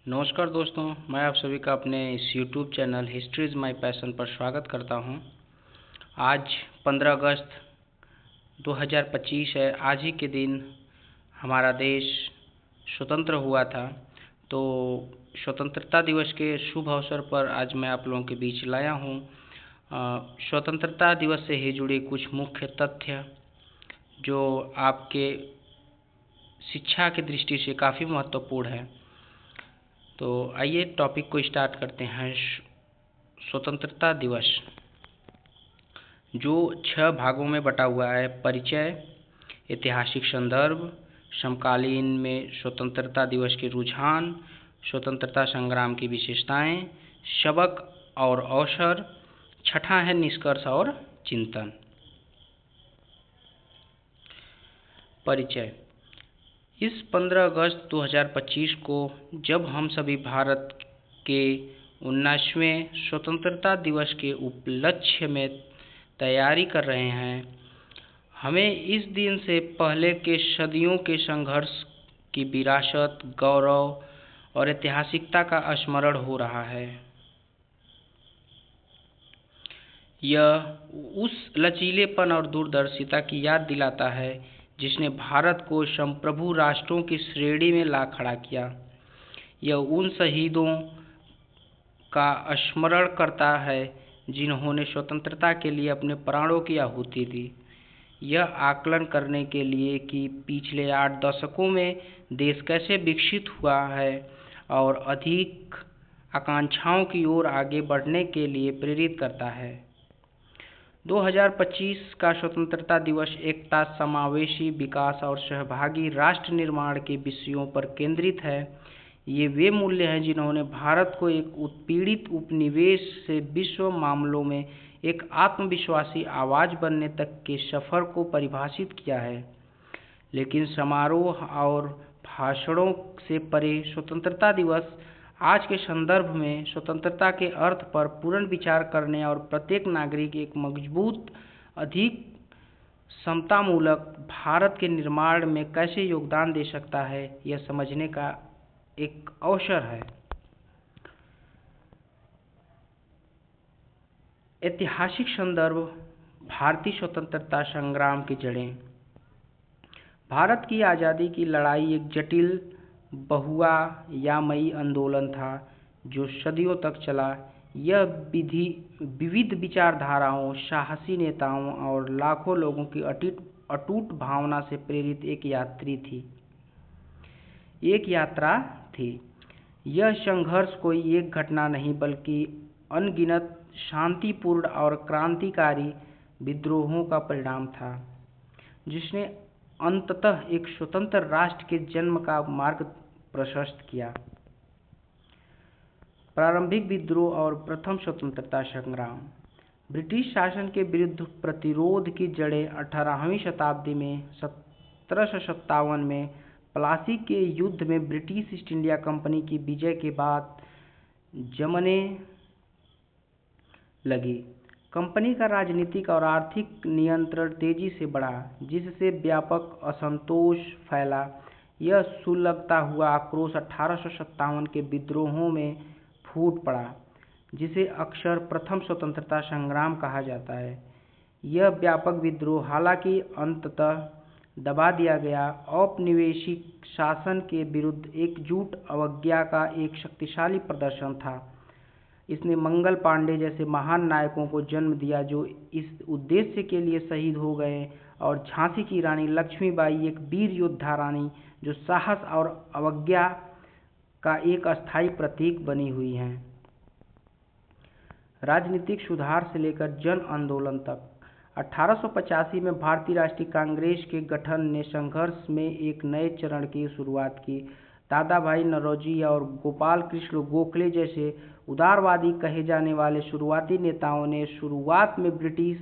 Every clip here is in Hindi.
नमस्कार दोस्तों, मैं आप सभी का अपने इस YouTube channel history is my passion पर स्वागत करता हूं। आज 15 अगस्त 2025 है। आज ही के दिन हमारा देश स्वतंत्र हुआ था। तो स्वतंत्रता दिवस के शुभ अवसर पर आज मैं आप लोगों के बीच लाया हूं स्वतंत्रता दिवस से ही जुड़े कुछ मुख्य तथ्य जो आपके शिक्षा की दृष्टि से काफ़ी महत्वपूर्ण है। तो आइए टॉपिक को स्टार्ट करते हैं। स्वतंत्रता दिवस जो 6 भागों में बटा हुआ है: परिचय, ऐतिहासिक संदर्भ, समकालीन में स्वतंत्रता दिवस के रुझान, स्वतंत्रता संग्राम की विशेषताएं, सबक और अवसर, छठा है निष्कर्ष और चिंतन। परिचय। इस 15 अगस्त 2025 को जब हम सभी भारत के 19वें स्वतंत्रता दिवस के उपलक्ष्य में तैयारी कर रहे हैं, हमें इस दिन से पहले के सदियों के संघर्ष की विरासत, गौरव और ऐतिहासिकता का स्मरण हो रहा है। यह उस लचीलेपन और दूरदर्शिता की याद दिलाता है जिसने भारत को संप्रभु राष्ट्रों की श्रेणी में ला खड़ा किया। यह उन शहीदों का स्मरण करता है जिन्होंने स्वतंत्रता के लिए अपने प्राणों की आहुति दी। यह आकलन करने के लिए कि पिछले 8 दशकों में देश कैसे विकसित हुआ है और अधिक आकांक्षाओं की ओर आगे बढ़ने के लिए प्रेरित करता है। 2025 का स्वतंत्रता दिवस एकता, समावेशी विकास और सहभागी राष्ट्र निर्माण के विषयों पर केंद्रित है। ये वे मूल्य हैं जिन्होंने भारत को एक उत्पीड़ित उपनिवेश से विश्व मामलों में एक आत्मविश्वासी आवाज़ बनने तक के सफ़र को परिभाषित किया है। लेकिन समारोह और भाषणों से परे स्वतंत्रता दिवस आज के संदर्भ में स्वतंत्रता के अर्थ पर पूर्ण विचार करने और प्रत्येक नागरिक एक मजबूत, अधिक समतामूलक भारत के निर्माण में कैसे योगदान दे सकता है, यह समझने का एक अवसर है। ऐतिहासिक संदर्भ: भारतीय स्वतंत्रता संग्राम की जड़ें। भारत की आज़ादी की लड़ाई एक जटिल बहुआयामी आंदोलन था जो सदियों तक चला। यह विविध विचारधाराओं, साहसी नेताओं और लाखों लोगों की अटूट भावना से प्रेरित एक यात्रा थी। यह संघर्ष कोई एक घटना नहीं बल्कि अनगिनत शांतिपूर्ण और क्रांतिकारी विद्रोहों का परिणाम था, जिसने अंततः एक स्वतंत्र राष्ट्र के जन्म का मार्ग प्रशस्त किया। प्रारंभिक विद्रोह और प्रथम स्वतंत्रता संग्राम। ब्रिटिश शासन के विरुद्ध प्रतिरोध की जड़ें 18वीं शताब्दी में 1757 में प्लासी के युद्ध में ब्रिटिश ईस्ट इंडिया कंपनी की विजय के बाद जमने लगी। कंपनी का राजनीतिक और आर्थिक नियंत्रण तेजी से बढ़ा, जिससे व्यापक असंतोष फैला। यह सुलगता हुआ आक्रोश 1857 के विद्रोहों में फूट पड़ा, जिसे अक्सर प्रथम स्वतंत्रता संग्राम कहा जाता है। यह व्यापक विद्रोह हालांकि अंततः दबा दिया गया, औपनिवेशिक शासन के विरुद्ध एकजुट अवज्ञा का एक शक्तिशाली प्रदर्शन था। इसने मंगल पांडे जैसे महान नायकों को जन्म दिया जो इस उद्देश्य के लिए शहीद हो गए, और झांसी की रानी लक्ष्मीबाई एक वीर योद्धा रानी जो साहस और अवज्ञा का एक अस्थायी प्रतीक बनी हुई हैं। राजनीतिक सुधार से लेकर जन आंदोलन तक। 1885 में भारतीय राष्ट्रीय कांग्रेस के गठन ने संघर्ष में एक नए चरण की शुरुआत की। दादा भाई नौरोजी और गोपाल कृष्ण गोखले जैसे उदारवादी कहे जाने वाले शुरुआती नेताओं ने शुरुआत में ब्रिटिश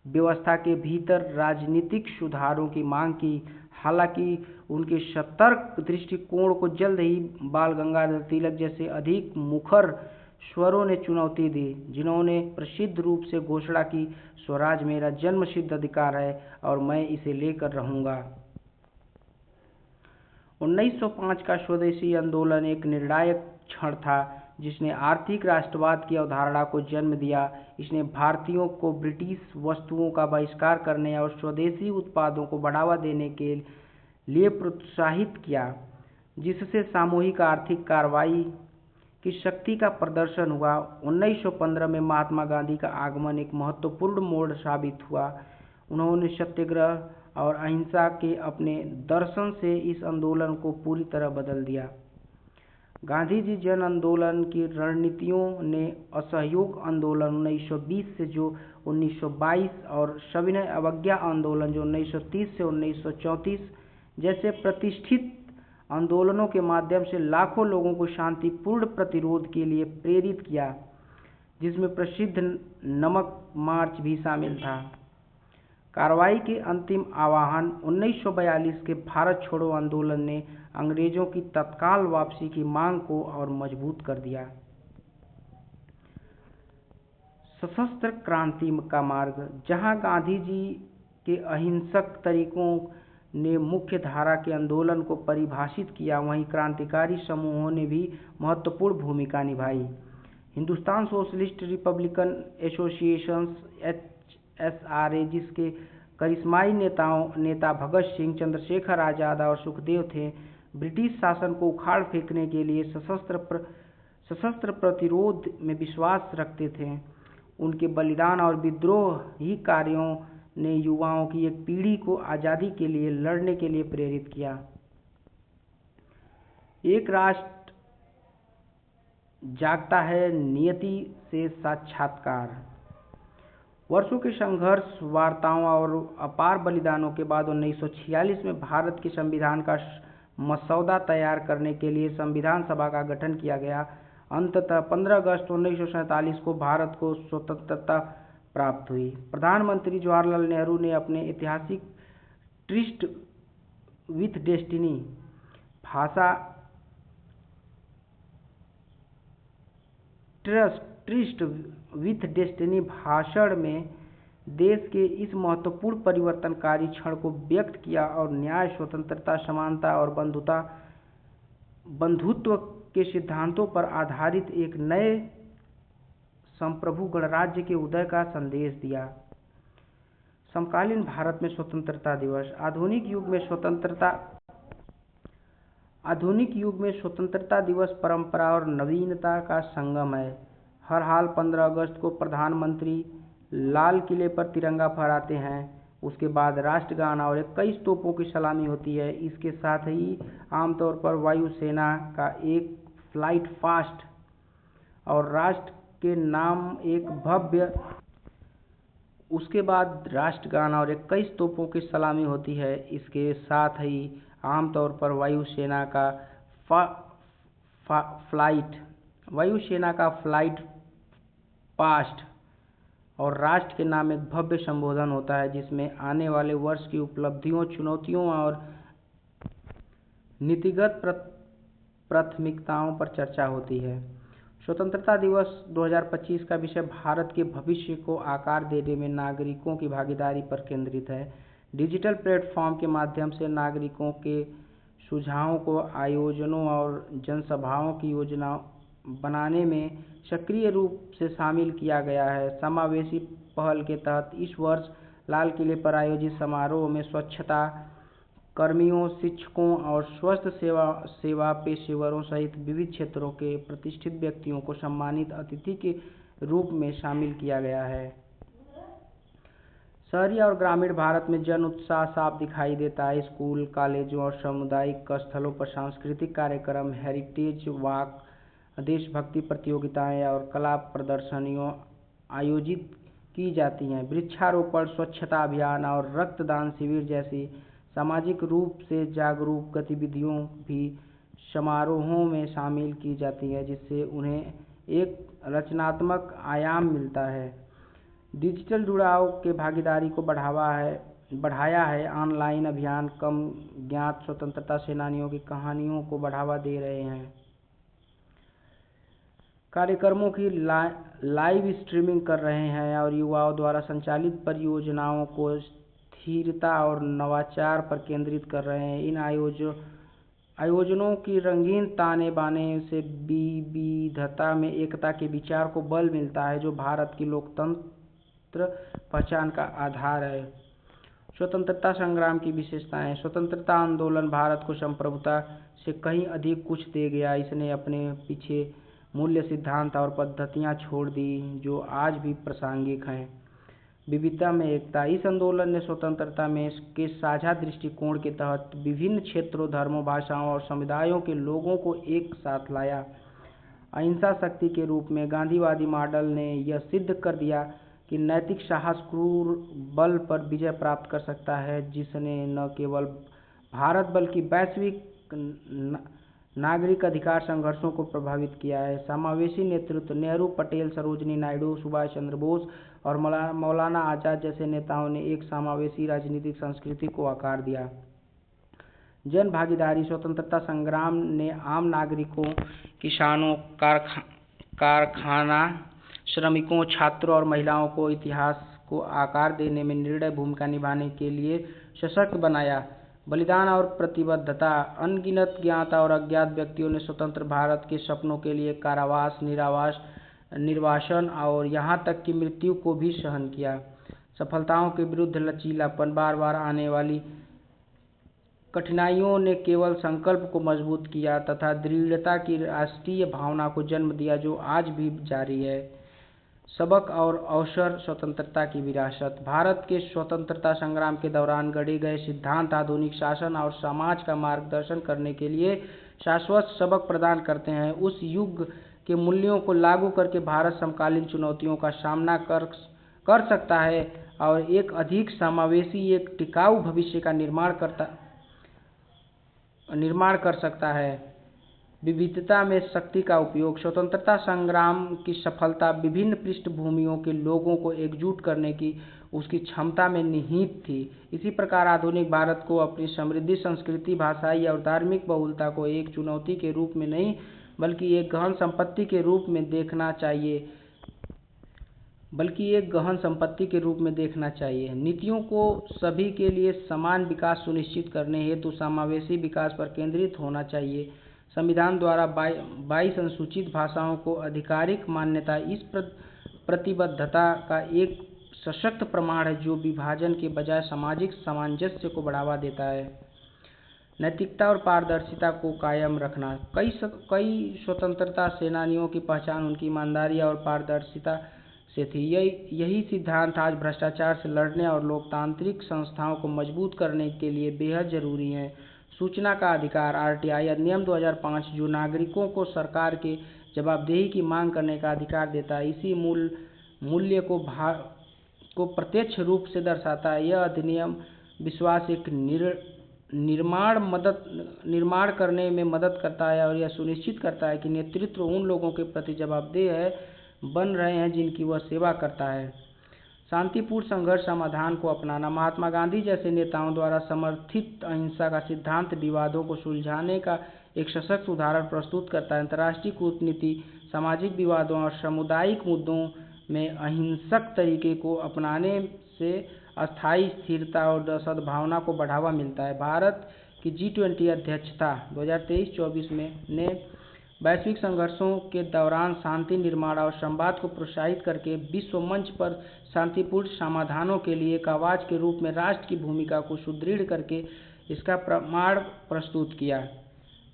व्यवस्था के भीतर राजनीतिक सुधारों की मांग की। हालांकि उनके सतर्क दृष्टिकोण को जल्द ही बाल गंगाधर तिलक जैसे अधिक मुखर स्वरों ने चुनौती दी, जिन्होंने प्रसिद्ध रूप से घोषणा की, स्वराज मेरा जन्मसिद्ध अधिकार है और मैं इसे लेकर रहूंगा। 1905 का स्वदेशी आंदोलन एक निर्णायक क्षण था जिसने आर्थिक राष्ट्रवाद की अवधारणा को जन्म दिया। इसने भारतीयों को ब्रिटिश वस्तुओं का बहिष्कार करने और स्वदेशी उत्पादों को बढ़ावा देने के लिए प्रोत्साहित किया, जिससे सामूहिक आर्थिक कार्रवाई की शक्ति का प्रदर्शन हुआ। 1915 में महात्मा गांधी का आगमन एक महत्वपूर्ण मोड़ साबित हुआ। उन्होंने सत्याग्रह और अहिंसा के अपने दर्शन से इस आंदोलन को पूरी तरह बदल दिया। गांधी जी जन आंदोलन की रणनीतियों ने असहयोग आंदोलन 1920 से जो 1922 और सविनय अवज्ञा आंदोलन जो 1930 से 1934 जैसे प्रतिष्ठित आंदोलनों के माध्यम से लाखों लोगों को शांतिपूर्ण प्रतिरोध के लिए प्रेरित किया, जिसमें प्रसिद्ध नमक मार्च भी शामिल था। कार्रवाई के अंतिम आह्वान 1942 के भारत छोड़ो आंदोलन ने अंग्रेजों की तत्काल वापसी की मांग को और मजबूत कर दिया। सशस्त्र क्रांति का मार्ग, जहां गांधी जी के अहिंसक तरीकों ने मुख्य धारा के आंदोलन को परिभाषित किया, वहीं क्रांतिकारी समूहों ने भी महत्वपूर्ण भूमिका निभाई। Hindustan socialist Republican association HSRA, जिसके करिश्माई नेता भगत सिंह, चंद्रशेखर आजाद और सुखदेव थे, ब्रिटिश शासन को उखाड़ फेंकने के लिए सशस्त्र प्रतिरोध में विश्वास रखते थे। उनके बलिदान और विद्रोही कार्यों ने युवाओं की एक पीढ़ी को आज़ादी के लिए लड़ने के लिए प्रेरित किया। एक राष्ट्र जागता है, नियति से साक्षात्कार। वर्षों के संघर्ष, वार्ताओं और अपार बलिदानों के बाद 1946 में भारत के संविधान का मसौदा तैयार करने के लिए संविधान सभा का गठन किया गया। अंततः 15 अगस्त 1947 को भारत को स्वतंत्रता प्राप्त हुई। प्रधानमंत्री जवाहरलाल नेहरू ने अपने ऐतिहासिक ट्रिस्ट विथ डेस्टिनी भाषण में देश के इस महत्वपूर्ण परिवर्तनकारी क्षण को व्यक्त किया और न्याय, स्वतंत्रता, समानता और बंधुत्व के सिद्धांतों पर आधारित एक नए संप्रभु गणराज्य के उदय का संदेश दिया। समकालीन भारत में स्वतंत्रता दिवस। आधुनिक युग में स्वतंत्रता दिवस परंपरा और नवीनता का संगम है। हर हाल 15 अगस्त को प्रधानमंत्री लाल किले पर तिरंगा फहराते हैं। उसके बाद राष्ट्रगान और 21 तोपों की सलामी होती है। इसके साथ ही आमतौर पर वायुसेना का एक फ्लाइट पास्ट और राष्ट्र के नाम एक भव्य उसके बाद राष्ट्रगान और 21 तोपों की सलामी होती है। इसके साथ ही आमतौर पर वायुसेना का फ्लाइट पास्ट और राष्ट्र के नाम एक भव्य संबोधन होता है, जिसमें आने वाले वर्ष की उपलब्धियों, चुनौतियों और नीतिगत प्राथमिकताओं पर चर्चा होती है। स्वतंत्रता दिवस 2025 का विषय भारत के भविष्य को आकार देने में नागरिकों की भागीदारी पर केंद्रित है। डिजिटल प्लेटफॉर्म के माध्यम से नागरिकों के सुझावों को आयोजनों और जनसभाओं की योजना बनाने में सक्रिय रूप से शामिल किया गया है। समावेशी पहल के तहत इस वर्ष लाल किले पर आयोजित समारोह में स्वच्छता कर्मियों, शिक्षकों और स्वास्थ्य सेवा पेशेवरों सहित विविध क्षेत्रों के प्रतिष्ठित व्यक्तियों को सम्मानित अतिथि के रूप में शामिल किया गया है। शहरी और ग्रामीण भारत में जन उत्साह साफ दिखाई देता है। स्कूल, कॉलेजों और सामुदायिक स्थलों पर सांस्कृतिक कार्यक्रम, हेरिटेज वॉक, देशभक्ति प्रतियोगिताएं और कला प्रदर्शनियों आयोजित की जाती हैं। वृक्षारोपण, स्वच्छता अभियान और रक्तदान शिविर जैसी सामाजिक रूप से जागरूक गतिविधियों भी समारोहों में शामिल की जाती हैं, जिससे उन्हें एक रचनात्मक आयाम मिलता है। डिजिटल जुड़ाव के भागीदारी को बढ़ाया है। ऑनलाइन अभियान कम ज्ञात स्वतंत्रता सेनानियों की कहानियों को बढ़ावा दे रहे हैं। कार्यक्रमों की लाइव स्ट्रीमिंग कर रहे हैं और युवाओं द्वारा संचालित परियोजनाओं को स्थिरता और नवाचार पर केंद्रित कर रहे हैं। इन आयोजनों की रंगीन ताने बाने से विविधता में एकता के विचार को बल मिलता है, जो भारत की लोकतंत्र पहचान का आधार है। स्वतंत्रता संग्राम की विशेषताएं। स्वतंत्रता आंदोलन भारत को संप्रभुता से कहीं अधिक कुछ दे गया। इसने अपने पीछे मूल्य, सिद्धांत और पद्धतियां छोड़ दी जो आज भी प्रासंगिक हैं। विविधता में एकता। इस आंदोलन ने स्वतंत्रता में के साझा दृष्टिकोण के तहत विभिन्न क्षेत्रों, धर्मों, भाषाओं और समुदायों के लोगों को एक साथ लाया। अहिंसा शक्ति के रूप में गांधीवादी मॉडल ने यह सिद्ध कर दिया कि नैतिक साहस क्रूर बल पर विजय प्राप्त कर सकता है, जिसने न केवल भारत बल्कि वैश्विक नागरिक अधिकार संघर्षों को प्रभावित किया है। समावेशी नेतृत्व। नेहरू, पटेल, सरोजिनी नायडू, सुभाष चंद्र बोस और मौलाना आजाद जैसे नेताओं ने एक समावेशी राजनीतिक संस्कृति को आकार दिया। जन भागीदारी। स्वतंत्रता संग्राम ने आम नागरिकों, किसानों, कारखाना श्रमिकों, छात्रों और महिलाओं को इतिहास को आकार देने में निर्णायक भूमिका निभाने के लिए सशक्त बनाया। बलिदान और प्रतिबद्धता। अनगिनत ज्ञात और अज्ञात व्यक्तियों ने स्वतंत्र भारत के सपनों के लिए कारावास, निर्वासन और यहाँ तक कि मृत्यु को भी सहन किया। सफलताओं के विरुद्ध लचीलापन। बार बार आने वाली कठिनाइयों ने केवल संकल्प को मजबूत किया तथा दृढ़ता की राष्ट्रीय भावना को जन्म दिया, जो आज भी जारी है। सबक और अवसर। स्वतंत्रता की विरासत। भारत के स्वतंत्रता संग्राम के दौरान गढ़े गए सिद्धांत आधुनिक शासन और समाज का मार्गदर्शन करने के लिए शाश्वत सबक प्रदान करते हैं। उस युग के मूल्यों को लागू करके भारत समकालीन चुनौतियों का सामना कर सकता है और एक अधिक समावेशी, एक टिकाऊ भविष्य का निर्माण कर सकता है। विविधता में शक्ति का उपयोग। स्वतंत्रता संग्राम की सफलता विभिन्न पृष्ठभूमियों के लोगों को एकजुट करने की उसकी क्षमता में निहित थी। इसी प्रकार आधुनिक भारत को अपनी समृद्ध संस्कृति, भाषाई और धार्मिक बहुलता को एक चुनौती के रूप में नहीं बल्कि एक गहन संपत्ति के रूप में देखना चाहिए। नीतियों को सभी के लिए समान विकास सुनिश्चित करने हेतु समावेशी विकास पर केंद्रित होना चाहिए। संविधान द्वारा 22 अनुसूचित भाषाओं को आधिकारिक मान्यता इस प्रतिबद्धता का एक सशक्त प्रमाण है, जो विभाजन के बजाय सामाजिक सामंजस्य को बढ़ावा देता है। नैतिकता और पारदर्शिता को कायम रखना। कई स्वतंत्रता सेनानियों की पहचान उनकी ईमानदारी और पारदर्शिता से थी। यही सिद्धांत आज भ्रष्टाचार से लड़ने और लोकतांत्रिक संस्थाओं को मजबूत करने के लिए बेहद जरूरी है। सूचना का अधिकार। आरटीआई अधिनियम 2005 जो नागरिकों को सरकार के जवाबदेही की मांग करने का अधिकार देता है, इसी मूल्य को प्रत्यक्ष रूप से दर्शाता है। यह अधिनियम विश्वास एक निर्माण करने में मदद करता है और यह सुनिश्चित करता है कि नेतृत्व उन लोगों के प्रति जवाबदेह बन रहे हैं जिनकी वह सेवा करता है। शांतिपूर्ण संघर्ष समाधान को अपनाना। महात्मा गांधी जैसे नेताओं द्वारा समर्थित अहिंसा का सिद्धांत विवादों को सुलझाने का एक सशक्त उदाहरण प्रस्तुत करता है। अंतर्राष्ट्रीय कूटनीति। सामाजिक विवादों और सामुदायिक मुद्दों में अहिंसक तरीके को अपनाने से अस्थायी स्थिरता और सद्भावना को बढ़ावा मिलता है। भारत की G20 अध्यक्षता 2023-24 ने वैश्विक संघर्षों के दौरान शांति निर्माण और संवाद को प्रोत्साहित करके विश्व मंच पर शांतिपूर्ण समाधानों के लिए एक आवाज के रूप में राष्ट्र की भूमिका को सुदृढ़ करके इसका प्रमाण प्रस्तुत किया।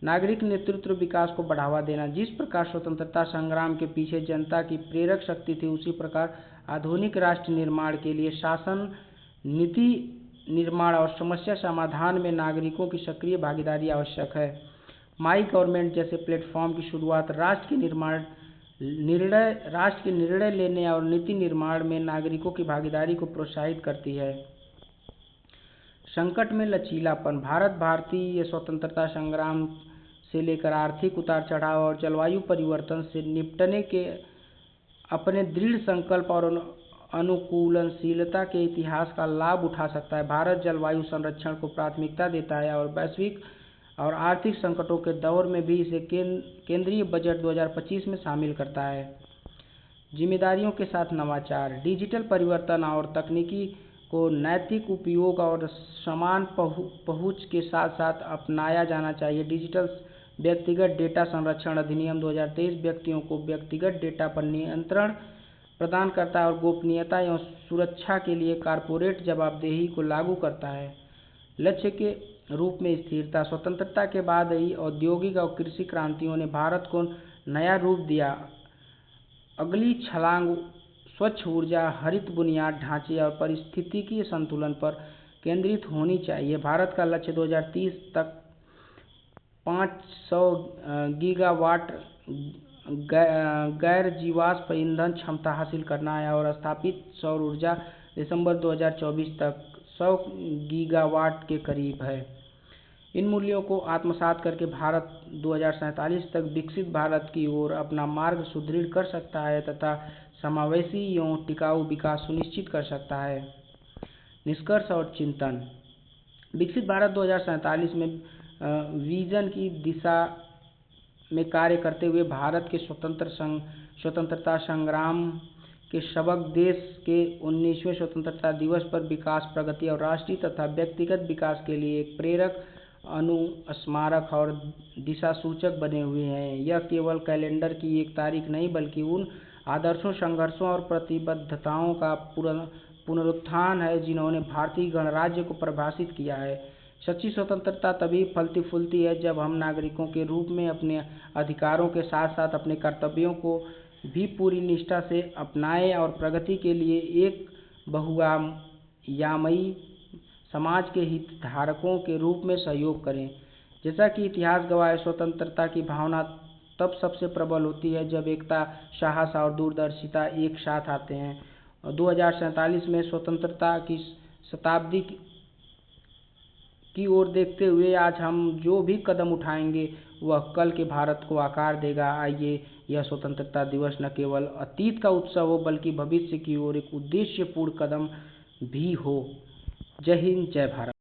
नागरिक नेतृत्व विकास को बढ़ावा देना। जिस प्रकार स्वतंत्रता संग्राम के पीछे जनता की प्रेरक शक्ति थी, उसी प्रकार आधुनिक राष्ट्र निर्माण के लिए शासन, नीति निर्माण और समस्या समाधान में नागरिकों की सक्रिय भागीदारी आवश्यक है। माई गवर्नमेंट जैसे प्लेटफॉर्म की शुरुआत राष्ट्र के निर्णय लेने और नीति निर्माण में नागरिकों की भागीदारी को प्रोत्साहित करती है। संकट में लचीलापन। भारतीय स्वतंत्रता संग्राम से लेकर आर्थिक उतार चढ़ाव और जलवायु परिवर्तन से निपटने के अपने दृढ़ संकल्प और अनुकूलनशीलता के इतिहास का लाभ उठा सकता है। भारत जलवायु संरक्षण को प्राथमिकता देता है और वैश्विक और आर्थिक संकटों के दौर में भी इसे केंद्रीय बजट 2025 में शामिल करता है। जिम्मेदारियों के साथ नवाचार। डिजिटल परिवर्तन और तकनीकी को नैतिक उपयोग और समान पहुंच के साथ साथ अपनाया जाना चाहिए। डिजिटल व्यक्तिगत डेटा संरक्षण अधिनियम 2023 व्यक्तियों को व्यक्तिगत डेटा पर नियंत्रण प्रदान करता है और गोपनीयता एवं सुरक्षा के लिए कॉर्पोरेट जवाबदेही को लागू करता है। लक्ष्य के रूप में स्थिरता। स्वतंत्रता के बाद ही औद्योगिक और कृषि क्रांतियों ने भारत को नया रूप दिया। अगली छलांग स्वच्छ ऊर्जा, हरित बुनियाद ढांचे और पारिस्थितिकीय संतुलन पर केंद्रित होनी चाहिए। भारत का लक्ष्य 2030 तक 500 गीगावाट गैर जीवाश्म ईंधन क्षमता हासिल करना है और स्थापित सौर ऊर्जा दिसंबर 2024 तक 100 गीगावाट के करीब है। इन मूल्यों को आत्मसात करके भारत 2047 तक विकसित भारत की ओर अपना मार्ग सुदृढ़ कर सकता है तथा समावेशी एवं टिकाऊ विकास सुनिश्चित कर सकता है। निष्कर्ष और चिंतन। विकसित भारत 2047 में विजन की दिशा में कार्य करते हुए भारत के स्वतंत्रता संग्राम के सबक देश के 19वें स्वतंत्रता दिवस पर विकास, प्रगति और राष्ट्रीय तथा व्यक्तिगत विकास के लिए एक प्रेरक, अनुस्मारक और दिशा सूचक बने हुए हैं। यह केवल कैलेंडर की एक तारीख नहीं बल्कि उन आदर्शों, संघर्षों और प्रतिबद्धताओं का पुनरुत्थान है जिन्होंने भारतीय गणराज्य को परिभाषित किया है। सच्ची स्वतंत्रता तभी फलती फूलती है जब हम नागरिकों के रूप में अपने अधिकारों के साथ साथ अपने कर्तव्यों को भी पूरी निष्ठा से अपनाएं और प्रगति के लिए एक बहुआयामी समाज के हितधारकों के रूप में सहयोग करें। जैसा कि इतिहास गवाह है, स्वतंत्रता की भावना तब सबसे प्रबल होती है जब एकता, साहस और दूरदर्शिता एक साथ आते हैं। 2047 में स्वतंत्रता की शताब्दी की ओर देखते हुए आज हम जो भी कदम उठाएंगे वह कल के भारत को आकार देगा। आइए यह स्वतंत्रता दिवस न केवल अतीत का उत्सव हो बल्कि भविष्य की ओर एक उद्देश्यपूर्ण कदम भी हो। जय हिंद, जय भारत।